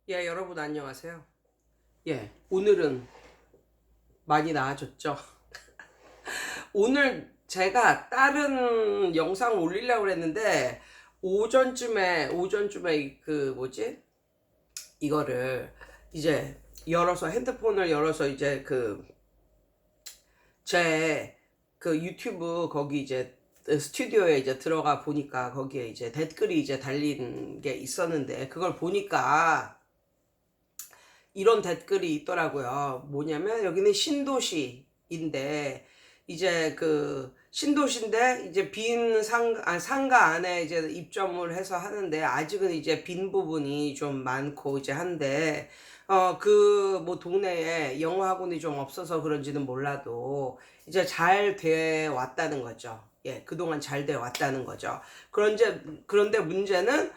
예, 여러분 안녕하세요. 예, 오늘은 많이 나아졌죠. 오늘 제가 다른 영상 올리려고 했는데 오전쯤에 그 뭐지? 이거를 이제 열어서 핸드폰을 열어서 이제 제 그 유튜브 거기 이제 스튜디오에 이제 들어가 보니까 거기에 이제 댓글이 이제 달린 게 있었는데 그걸 보니까 이런 댓글이 있더라고요. 뭐냐면 여기는 신도시인데 이제 그 신도시인데 이제 상가 안에 이제 입점을 해서 하는데 아직은 이제 빈 부분이 좀 많고 이제 한데 그 뭐 동네에 영어학원이 좀 없어서 그런지는 몰라도 이제 잘 돼 왔다는 거죠. 예, 그동안 잘 돼 왔다는 거죠. 그런데 문제는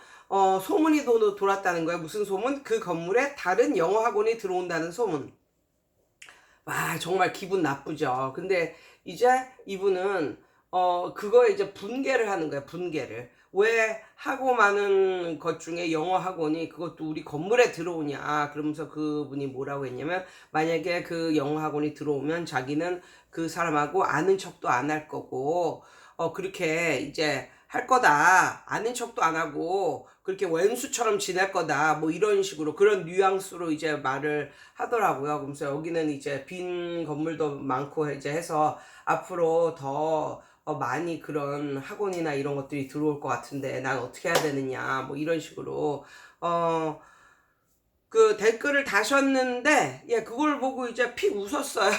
소문이 돌았다는 거예요. 무슨 소문? 그 건물에 다른 영어 학원이 들어온다는 소문. 와, 정말 기분 나쁘죠. 근데 이제 이분은 그거에 이제 분개를 하는 거예요. 분개를. 왜 하고 많은 것 중에 영어 학원이 그것도 우리 건물에 들어오냐. 그러면서 그분이 뭐라고 했냐면 만약에 그 영어 학원이 들어오면 자기는 그 사람하고 아는 척도 안 할 거고 그렇게 이제 할 거다. 아는 척도 안 하고 그렇게 왼수처럼 지낼 거다. 뭐 이런 식으로 그런 뉘앙스로 이제 말을 하더라고요. 그러면서 여기는 이제 빈 건물도 많고 이제 해서 앞으로 더 많이 그런 학원이나 이런 것들이 들어올 것 같은데 난 어떻게 해야 되느냐. 뭐 이런 식으로 그 댓글을 다셨는데 예, 그걸 보고 이제 픽 웃었어요.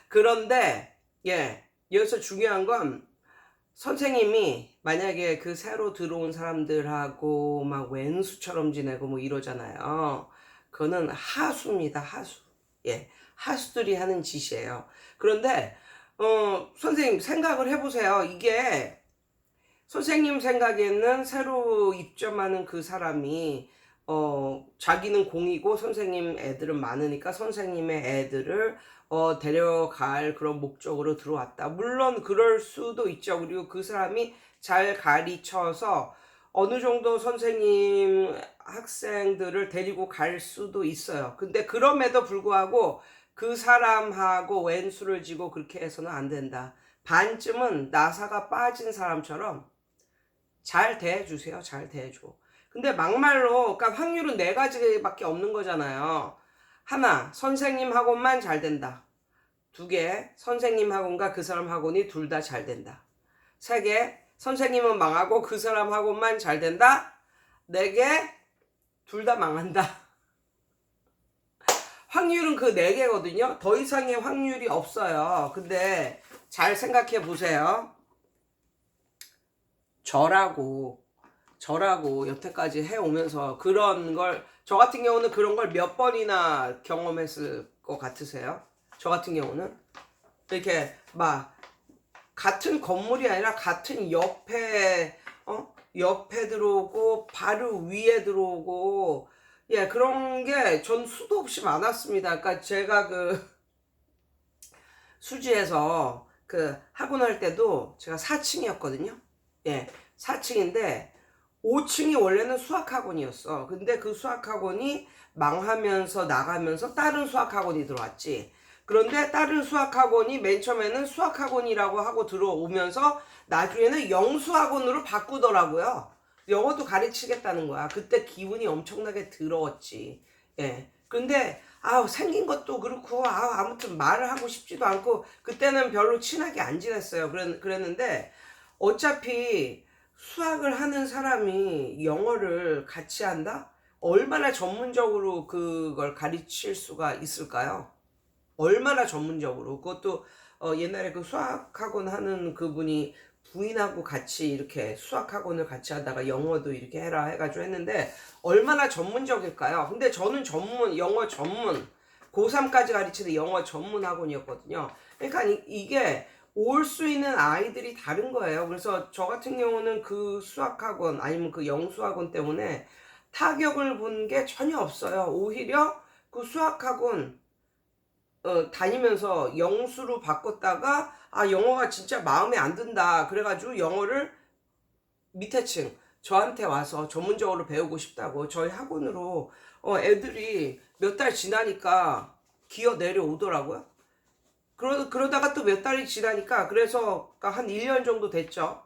그런데 예, 여기서 중요한 건 선생님이 만약에 그 새로 들어온 사람들하고 막 왼수처럼 지내고 뭐 이러잖아요. 그거는 하수입니다, 하수. 예, 하수들이 하는 짓이에요. 그런데 선생님 생각을 해보세요. 이게 선생님 생각에는 새로 입점하는 그 사람이 자기는 공이고 선생님 애들은 많으니까 선생님의 애들을 데려갈 그런 목적으로 들어왔다. 물론 그럴 수도 있죠. 그리고 그 사람이 잘 가르쳐서 어느 정도 선생님 학생들을 데리고 갈 수도 있어요. 근데 그럼에도 불구하고 그 사람하고 왼수를 지고 그렇게 해서는 안 된다. 반쯤은 나사가 빠진 사람처럼 잘 대해주세요. 잘 대해줘. 근데 막말로, 그러니까 확률은 네 가지밖에 없는 거잖아요. 하나, 선생님 학원만 잘 된다. 두 개, 선생님 학원과 그 사람 학원이 둘 다 잘 된다. 세 개, 선생님은 망하고 그 사람 학원만 잘 된다. 네 개, 둘 다 망한다. 확률은 그 네 개거든요. 더 이상의 확률이 없어요. 근데 잘 생각해 보세요. 저라고 여태까지 해오면서 그런 걸, 저 같은 경우는 그런 걸 몇 번이나 경험했을 것 같으세요? 저 같은 경우는 이렇게 막 같은 건물이 아니라 같은 옆에 들어오고 바로 위에 들어오고 예, 그런 게 전 수도 없이 많았습니다. 그러니까 제가 그 수지에서 그 학원 할 때도 제가 4층이었거든요. 예, 4층인데 5층이 원래는 수학학원이었어. 근데 그 수학학원이 망하면서 나가면서 다른 수학학원이 들어왔지. 그런데 다른 수학학원이 맨 처음에는 수학학원이라고 하고 들어오면서 나중에는 영수학원으로 바꾸더라고요. 영어도 가르치겠다는 거야. 그때 기분이 엄청나게 더러웠지. 예. 근데 생긴 것도 그렇고 아무튼 말을 하고 싶지도 않고 그때는 별로 친하게 안 지냈어요. 그랬는데 어차피 수학을 하는 사람이 영어를 같이 한다? 얼마나 전문적으로 그걸 가르칠 수가 있을까요? 얼마나 전문적으로. 그것도 옛날에 그 수학학원 하는 그분이 부인하고 같이 이렇게 수학학원을 같이 하다가 영어도 이렇게 해라 해가지고 했는데 얼마나 전문적일까요? 근데 저는 영어 전문, 고3까지 가르치는 영어 전문 학원이었거든요. 그러니까 이게 올 수 있는 아이들이 다른 거예요. 그래서 저 같은 경우는 그 수학학원 아니면 그 영수학원 때문에 타격을 본 게 전혀 없어요. 오히려 그 수학학원 다니면서 영수로 바꿨다가 영어가 진짜 마음에 안 든다. 그래가지고 영어를 밑에 층 저한테 와서 전문적으로 배우고 싶다고 저희 학원으로 애들이 몇 달 지나니까 기어 내려오더라고요. 그러다가 또 몇 달이 지나니까, 그래서 한 1년 정도 됐죠.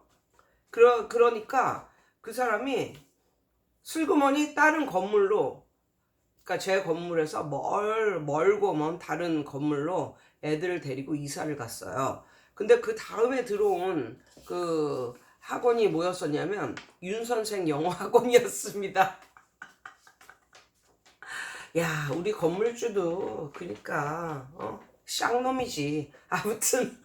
그러니까 그 사람이 슬그머니 다른 건물로, 그러니까 제 건물에서 멀고 먼 다른 건물로 애들을 데리고 이사를 갔어요. 근데 그 다음에 들어온 그 학원이 뭐였었냐면 윤선생 영어 학원이었습니다. 야, 우리 건물주도 그러니까 쌍놈이지. 아무튼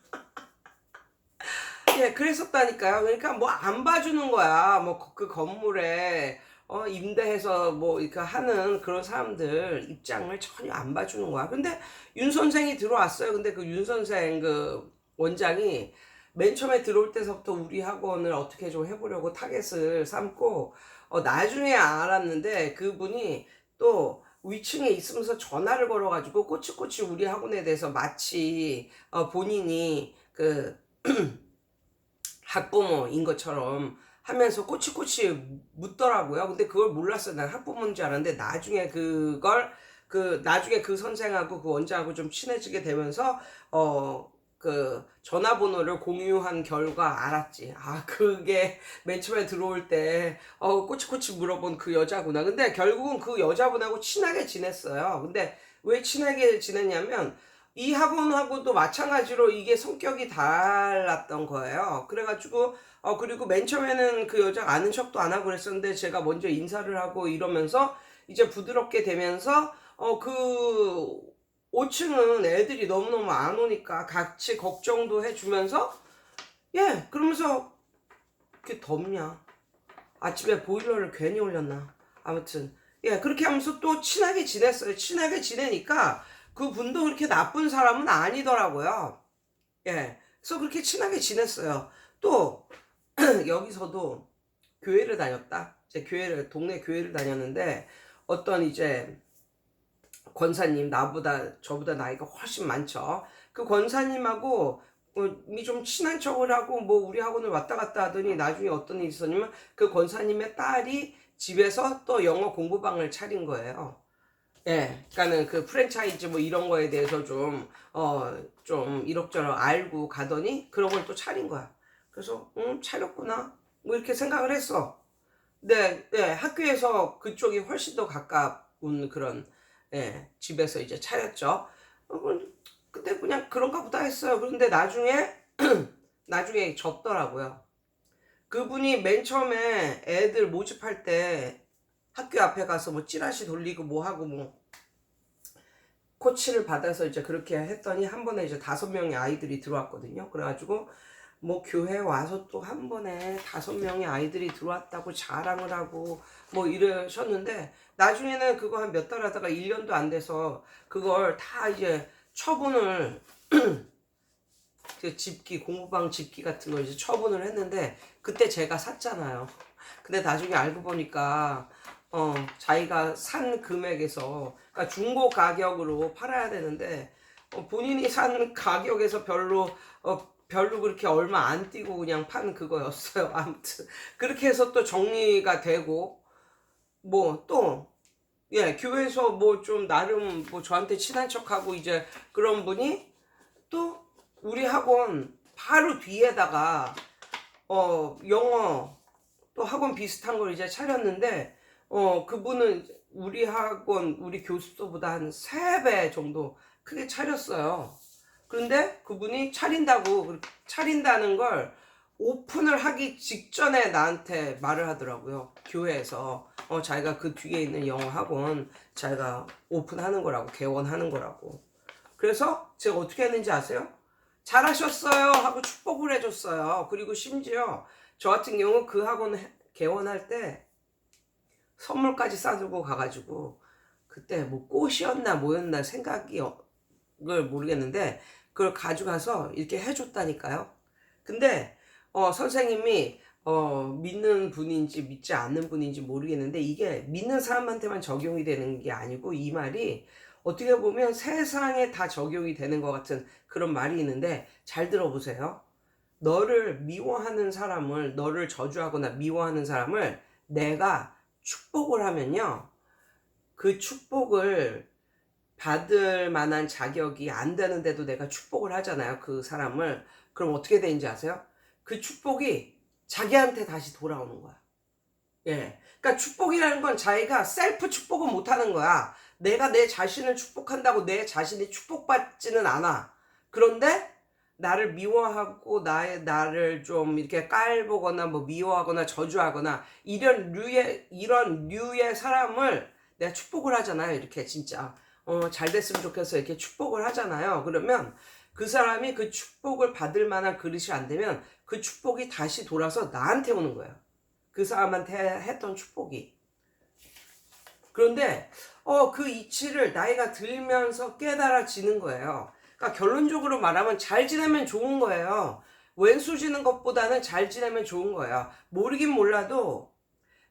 예, 그랬었다니까요. 그러니까 뭐 안 봐주는 거야. 뭐 그 건물에 임대해서 뭐 이렇게 하는 그런 사람들 입장을 전혀 안 봐주는 거야. 근데 윤 선생이 들어왔어요. 근데 그 윤 선생 그 원장이 맨 처음에 들어올 때서부터 우리 학원을 어떻게 좀 해보려고 타겟을 삼고, 나중에 알았는데 그분이 또 위층에 있으면서 전화를 걸어가지고 꼬치꼬치 우리 학원에 대해서 마치 본인이 그 학부모인 것처럼 하면서 꼬치꼬치 묻더라고요. 근데 그걸 몰랐어요. 난 학부모인 줄 알았는데 나중에 나중에 그 선생하고 그 원장하고 좀 친해지게 되면서 그 전화번호를 공유한 결과 알았지. 아, 그게 맨 처음에 들어올 때 꼬치꼬치 물어본 그 여자구나. 근데 결국은 그 여자분하고 친하게 지냈어요. 근데 왜 친하게 지냈냐면 이 학원하고도 마찬가지로 이게 성격이 달랐던 거예요. 그래가지고 그리고 맨 처음에는 그 여자가 아는 척도 안 하고 그랬었는데 제가 먼저 인사를 하고 이러면서 이제 부드럽게 되면서 그 5층은 애들이 너무너무 안 오니까 같이 걱정도 해주면서, 예, 그러면서 이렇게 덥냐, 아침에 보일러를 괜히 올렸나, 아무튼 예, 그렇게 하면서 또 친하게 지냈어요. 친하게 지내니까 그분도 그렇게 나쁜 사람은 아니더라고요. 예, 그래서 그렇게 친하게 지냈어요. 또 여기서도 교회를 다녔다. 제 동네 교회를 다녔는데 어떤 이제 권사님, 저보다 나이가 훨씬 많죠. 그 권사님하고 좀 친한 척을 하고 뭐 우리 학원을 왔다 갔다 하더니 나중에 어떤 일이 있었냐면 그 권사님의 딸이 집에서 또 영어 공부방을 차린 거예요. 예, 그러니까는 그 프랜차이즈 뭐 이런 거에 대해서 좀 이럭저럭 알고 가더니 그런 걸 또 차린 거야. 그래서 차렸구나 뭐 이렇게 생각을 했어. 네, 네, 학교에서 그쪽이 훨씬 더 가까운 그런, 예, 집에서 이제 차렸죠. 근데 그냥 그런가 보다 했어요. 그런데 나중에 접더라고요. 그분이 맨 처음에 애들 모집할 때 학교 앞에 가서 뭐 찌라시 돌리고 뭐 하고 뭐 코치를 받아서 이제 그렇게 했더니 한 번에 이제 5명의 아이들이 들어왔거든요. 그래가지고 뭐 교회 와서 또 한 번에 5명의 아이들이 들어왔다고 자랑을 하고 뭐 이러셨는데 나중에는 그거 한 몇 달 하다가 1년도 안 돼서 그걸 다 이제 처분을 그 공부방 집기 같은 걸 이제 처분을 했는데 그때 제가 샀잖아요. 근데 나중에 알고 보니까 자기가 산 금액에서, 그러니까 중고 가격으로 팔아야 되는데 본인이 산 가격에서 별로 그렇게 얼마 안 뛰고 그냥 판 그거였어요. 아무튼 그렇게 해서 또 정리가 되고 뭐 또, 예, 교회에서 뭐 좀 나름 뭐 저한테 친한 척하고 이제 그런 분이 또 우리 학원 바로 뒤에다가 영어 또 학원 비슷한 걸 이제 차렸는데 그분은 우리 교습소보다 한 3배 정도 크게 차렸어요. 그런데 그분이 차린다는 걸 오픈을 하기 직전에 나한테 말을 하더라고요. 교회에서 자기가 그 뒤에 있는 영어 학원 자기가 오픈하는 거라고, 개원하는 거라고. 그래서 제가 어떻게 했는지 아세요? 잘하셨어요 하고 축복을 해줬어요. 그리고 심지어 저 같은 경우 그 학원 개원할 때 선물까지 싸들고 가가지고, 그때 뭐 꽃이었나 뭐였나 생각을 모르겠는데 그걸 가져가서 이렇게 해줬다니까요. 근데 선생님이 믿는 분인지 믿지 않는 분인지 모르겠는데 이게 믿는 사람한테만 적용이 되는 게 아니고, 이 말이 어떻게 보면 세상에 다 적용이 되는 것 같은 그런 말이 있는데 잘 들어보세요. 너를 미워하는 사람을, 너를 저주하거나 미워하는 사람을 내가 축복을 하면요, 그 축복을 받을 만한 자격이 안 되는데도 내가 축복을 하잖아요, 그 사람을. 그럼 어떻게 되는지 아세요? 그 축복이 자기한테 다시 돌아오는 거야. 예. 그러니까 축복이라는 건 자기가 셀프 축복은 못 하는 거야. 내가 내 자신을 축복한다고 내 자신이 축복받지는 않아. 그런데 나를 미워하고 나를 좀 이렇게 깔보거나 뭐 미워하거나 저주하거나 이런 류의 사람을 내가 축복을 하잖아요. 이렇게 진짜 잘 됐으면 좋겠어 이렇게 축복을 하잖아요. 그러면 그 사람이 그 축복을 받을 만한 그릇이 안 되면 그 축복이 다시 돌아서 나한테 오는 거예요. 그 사람한테 했던 축복이. 그런데 그 이치를 나이가 들면서 깨달아지는 거예요. 그러니까 결론적으로 말하면 잘 지내면 좋은 거예요. 왼수 지는 것보다는 잘 지내면 좋은 거예요. 모르긴 몰라도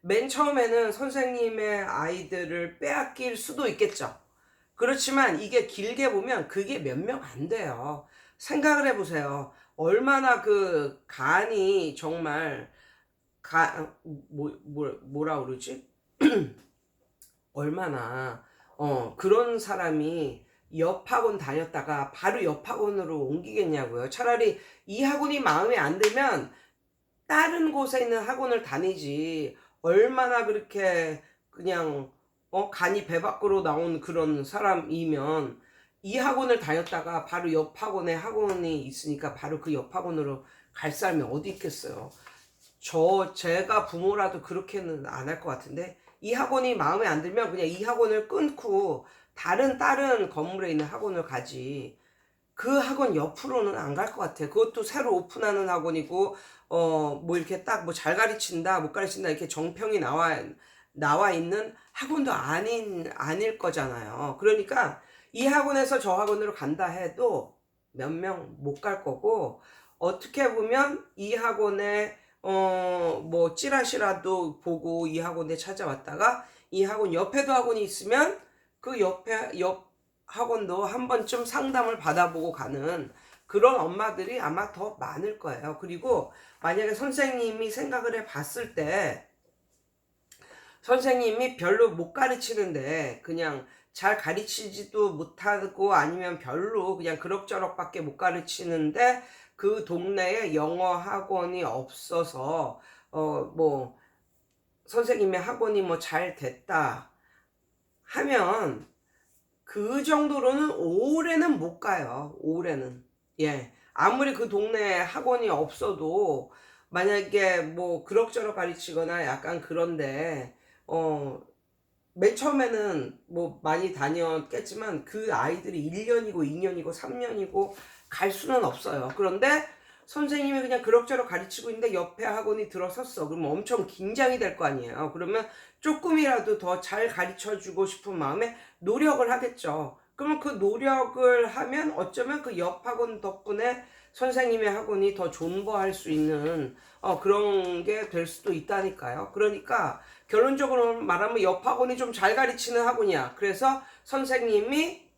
맨 처음에는 선생님의 아이들을 빼앗길 수도 있겠죠. 그렇지만 이게 길게 보면 그게 몇 명 안 돼요. 생각을 해보세요. 얼마나 그 간이 정말 뭐라 그러지? 얼마나 그런 사람이 옆 학원 다녔다가 바로 옆 학원으로 옮기겠냐고요. 차라리 이 학원이 마음에 안 들면 다른 곳에 있는 학원을 다니지. 얼마나 그렇게 그냥 간이 배 밖으로 나온 그런 사람이면 이 학원을 다녔다가 바로 옆 학원에 학원이 있으니까 바로 그 옆 학원으로 갈 사람이 어디 있겠어요. 제가 부모라도 그렇게는 안 할 것 같은데, 이 학원이 마음에 안 들면 그냥 이 학원을 끊고 다른 건물에 있는 학원을 가지. 그 학원 옆으로는 안 갈 것 같아. 그것도 새로 오픈하는 학원이고 뭐 이렇게 딱 뭐 잘 가르친다 못 가르친다 이렇게 정평이 나와 있는 학원도 아닐 거잖아요. 그러니까 이 학원에서 저 학원으로 간다 해도 몇 명 못 갈 거고, 어떻게 보면 이 학원에 뭐 찌라시라도 보고 이 학원에 찾아왔다가 이 학원 옆에도 학원이 있으면 그 옆 학원도 한 번쯤 상담을 받아보고 가는 그런 엄마들이 아마 더 많을 거예요. 그리고 만약에 선생님이 생각을 해 봤을 때 선생님이 별로 못 가르치는데 그냥 잘 가르치지도 못하고 아니면 별로 그냥 그럭저럭밖에 못 가르치는데 그 동네에 영어 학원이 없어서 뭐 선생님의 학원이 뭐 잘 됐다 하면 그 정도로는 오래는 못 가요. 오래는. 예. 아무리 그 동네에 학원이 없어도 만약에 뭐 그럭저럭 가르치거나 약간 그런데 맨 처음에는 뭐 많이 다녔겠지만 그 아이들이 1년이고 2년이고 3년이고 갈 수는 없어요. 그런데 선생님이 그냥 그럭저럭 가르치고 있는데 옆에 학원이 들어섰어. 그러면 엄청 긴장이 될 거 아니에요. 그러면 조금이라도 더 잘 가르쳐 주고 싶은 마음에 노력을 하겠죠. 그러면 그 노력을 하면 어쩌면 그 옆 학원 덕분에 선생님의 학원이 더 존버할 수 있는 그런 게 될 수도 있다니까요. 그러니까 결론적으로 말하면 옆 학원이 좀 잘 가르치는 학원이야. 그래서 선생님이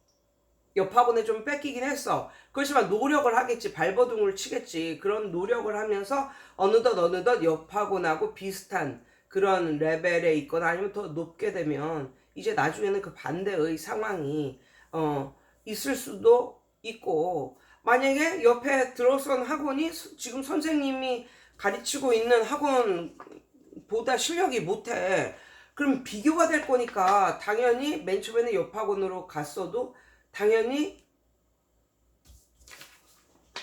옆 학원에 좀 뺏기긴 했어. 그렇지만 노력을 하겠지. 발버둥을 치겠지. 그런 노력을 하면서 어느덧 옆 학원하고 비슷한 그런 레벨에 있거나 아니면 더 높게 되면 이제 나중에는 그 반대의 상황이 있을 수도 있고, 만약에 옆에 들어선 학원이 지금 선생님이 가르치고 있는 학원보다 실력이 못해. 그럼 비교가 될 거니까 당연히 맨 처음에는 옆 학원으로 갔어도 당연히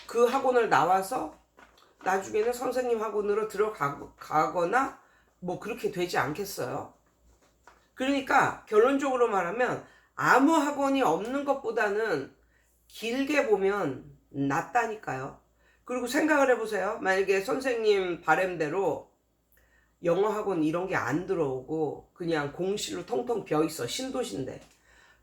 그 학원을 나와서 나중에는 선생님 학원으로 들어가거나 뭐 그렇게 되지 않겠어요? 그러니까 결론적으로 말하면 아무 학원이 없는 것보다는 길게 보면 낫다니까요. 그리고 생각을 해보세요. 만약에 선생님 바램대로 영어 학원 이런 게 안 들어오고 그냥 공실로 통통 비어 있어. 신도시인데.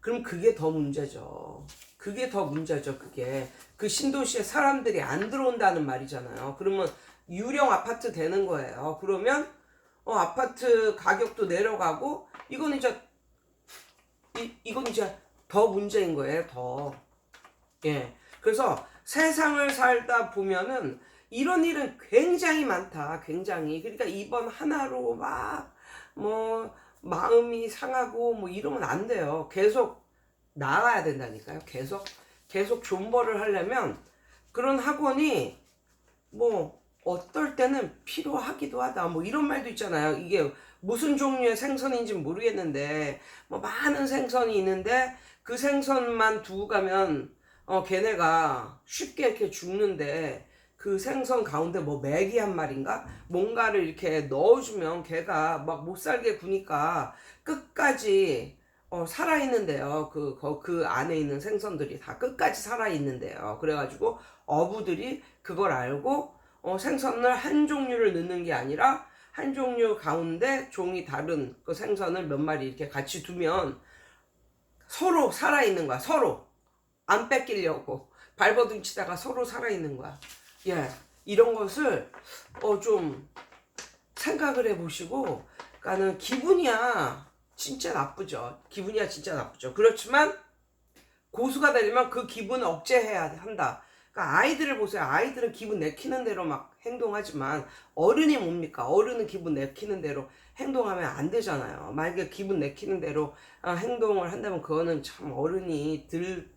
그럼 그게 더 문제죠. 그게 더 문제죠. 그게 그 신도시에 사람들이 안 들어온다는 말이잖아요. 그러면 유령 아파트 되는 거예요. 그러면 아파트 가격도 내려가고 이건 이제 더 문제인 거예요. 더. 예. 그래서 세상을 살다 보면은 이런 일은 굉장히 많다. 굉장히. 그러니까 이번 하나로 막 뭐 마음이 상하고 뭐 이러면 안 돼요. 계속 나아가야 된다니까요. 계속 존버를 하려면 그런 학원이 뭐 어떨 때는 필요하기도 하다. 뭐 이런 말도 있잖아요. 이게 무슨 종류의 생선인지 모르겠는데 뭐 많은 생선이 있는데 그 생선만 두고 가면 걔네가 쉽게 이렇게 죽는데 그 생선 가운데 뭐 메기 한 마리인가 뭔가를 이렇게 넣어주면 걔가 막 못 살게 구니까 끝까지 살아있는데요. 그 안에 있는 생선들이 다 끝까지 살아있는데요. 그래가지고 어부들이 그걸 알고 생선을 한 종류를 넣는 게 아니라 한 종류 가운데 종이 다른 그 생선을 몇 마리 이렇게 같이 두면 서로 살아있는 거야. 서로 안 뺏기려고 발버둥 치다가 서로 살아있는 거야. 예, 이런 것을 좀 생각을 해보시고, 그러니까는 기분이야 진짜 나쁘죠. 기분이야 진짜 나쁘죠. 그렇지만 고수가 되려면 그 기분을 억제해야 한다. 그러니까 아이들을 보세요. 아이들은 기분 내키는 대로 막 행동하지만 어른이 뭡니까? 어른은 기분 내키는 대로 행동하면 안 되잖아요. 만약에 기분 내키는 대로 행동을 한다면 그거는 참 어른이 들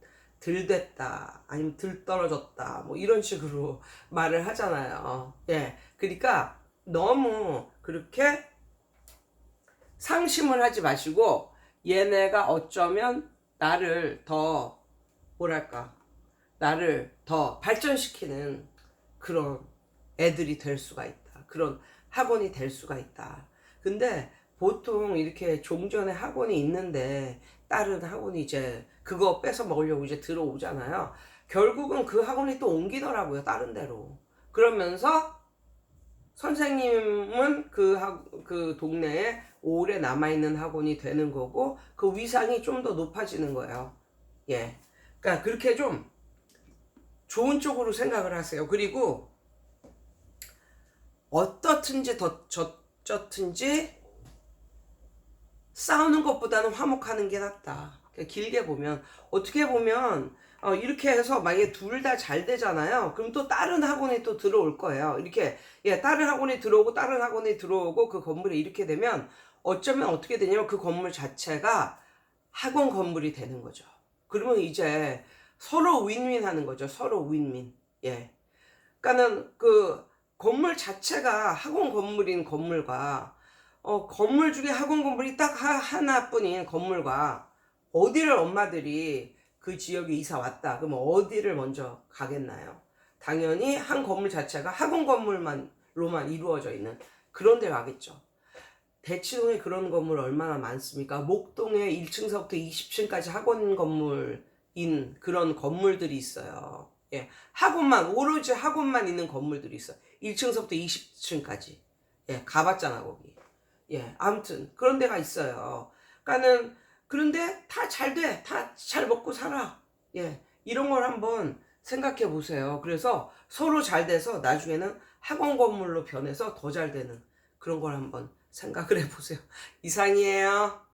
됐다 아니면 들 떨어졌다 뭐 이런 식으로 말을 하잖아요. 예, 그러니까 너무 그렇게 상심을 하지 마시고 얘네가 어쩌면 나를 더 뭐랄까 나를 더 발전시키는 그런 애들이 될 수가 있다. 그런 학원이 될 수가 있다. 근데 보통 이렇게 종전에 학원이 있는데 다른 학원이 이제 그거 뺏어 먹으려고 이제 들어오잖아요. 결국은 그 학원이 또 옮기더라고요. 다른 데로. 그러면서 선생님은 그 동네에 오래 남아있는 학원이 되는 거고 그 위상이 좀 더 높아지는 거예요. 예. 그러니까 그렇게 좀 좋은 쪽으로 생각을 하세요. 그리고 어떻든지 저쩌든지 싸우는 것보다는 화목하는 게 낫다. 길게 보면 어떻게 보면 이렇게 해서 만약에 둘 다 잘 되잖아요. 그럼 또 다른 학원이 또 들어올 거예요. 이렇게 다른 학원이 들어오고 다른 학원이 들어오고 그 건물이 이렇게 되면 어쩌면 어떻게 되냐면 그 건물 자체가 학원 건물이 되는 거죠. 그러면 이제 서로 윈윈 하는 거죠. 서로 윈윈. 예. 그러니까는 그 건물 자체가 학원 건물인 건물과 건물 중에 학원 건물이 딱 하나뿐인 건물과 어디를 엄마들이 그 지역에 이사 왔다. 그러면 어디를 먼저 가겠나요? 당연히 한 건물 자체가 학원 건물만로만 이루어져 있는 그런 데 가겠죠. 대치동에 그런 건물 얼마나 많습니까? 목동에 1층서부터 20층까지 학원 건물인 그런 건물들이 있어요. 예, 학원만 오로지 학원만 있는 건물들이 있어요. 1층서부터 20층까지. 예, 가봤잖아 거기. 예, 아무튼 그런 데가 있어요. 그러니까는 그런데 다 잘 돼. 다 잘 먹고 살아. 예, 이런 걸 한번 생각해 보세요. 그래서 서로 잘 돼서 나중에는 학원 건물로 변해서 더 잘 되는 그런 걸 한번 생각을 해보세요. 이상이에요.